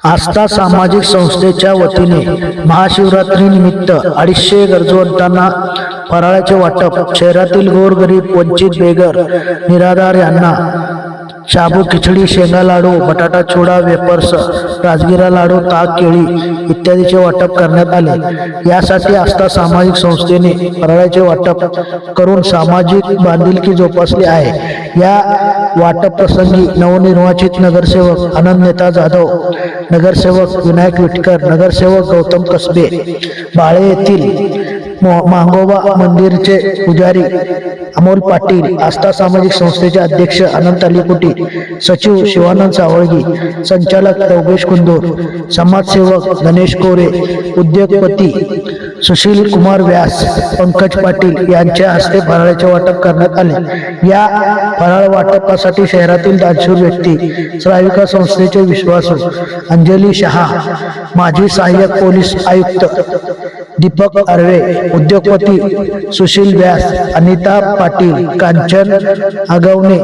आस्था सामाजिक संस्थेच्या वतीने महाशिवरात्रीनिमित्त 250 गरजवंतांना फराळाचे वाटप. शहरातील गोरगरीब, वंचित, बेघर, निराधार यांना शाबू खिचडी, शेंगा लाडू, बटाटा चिवडा, वेपर्स, राजगिरा लाडू, ताक, केळी इत्यादीचे वाटप करण्यात आले. यासाठी आस्था सामाजिक संस्थेने फराळाचे वाटप करून सामाजिक बांधिलकी जोपासली आहे. या वाटप प्रसंगी नवनिर्वाचित नगरसेवक आनंद नेता जाधव, नगरसेवक विनायक विटकर, नगरसेवक गौतम कसबे, बाळे येथील मांगोबा मंदिरचे पुजारी अमोल पाटील, आस्था सामाजिक संस्थेचे अध्यक्ष अनंत अलीकुटी, सचिव शिवानंद सावळगी, संचालक योगेश कुंदूर, समाजसेवक गणेश कोरे, उद्योगपती सुशील कुमार व्यास, पंकज पाटील यांच्या हस्ते फराळाचे वाटप करण्यात आले. या फराळ वाटपासाठी शहरातील दानशूर व्यक्ती, श्राविका संस्थेचे विश्वासू अंजली शहा, माजी सहाय्यक पोलीस आयुक्त दीपक अर्वे, उद्योगपती सुशील व्यास, अनिता पाटील, कांचन आगवणे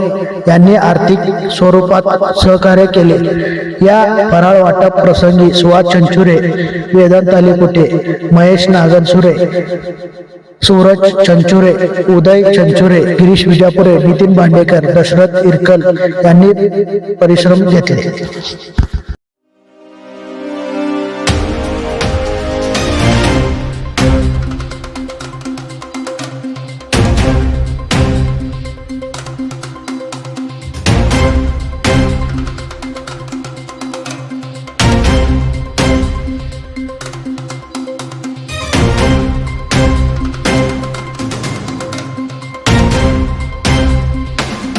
यांनी आर्थिक स्वरूपात सहकार्य केले. या फराळ वाटप प्रसंगी सुहास चंचुरे, वेदांत अलीकुटे, महेश नागनसुरे, सूरज चंचुरे, उदय चंचुरे, गिरीश विजापुरे, नितीन भांडेकर, दशरथ इरकल यांनी परिश्रम घेतले.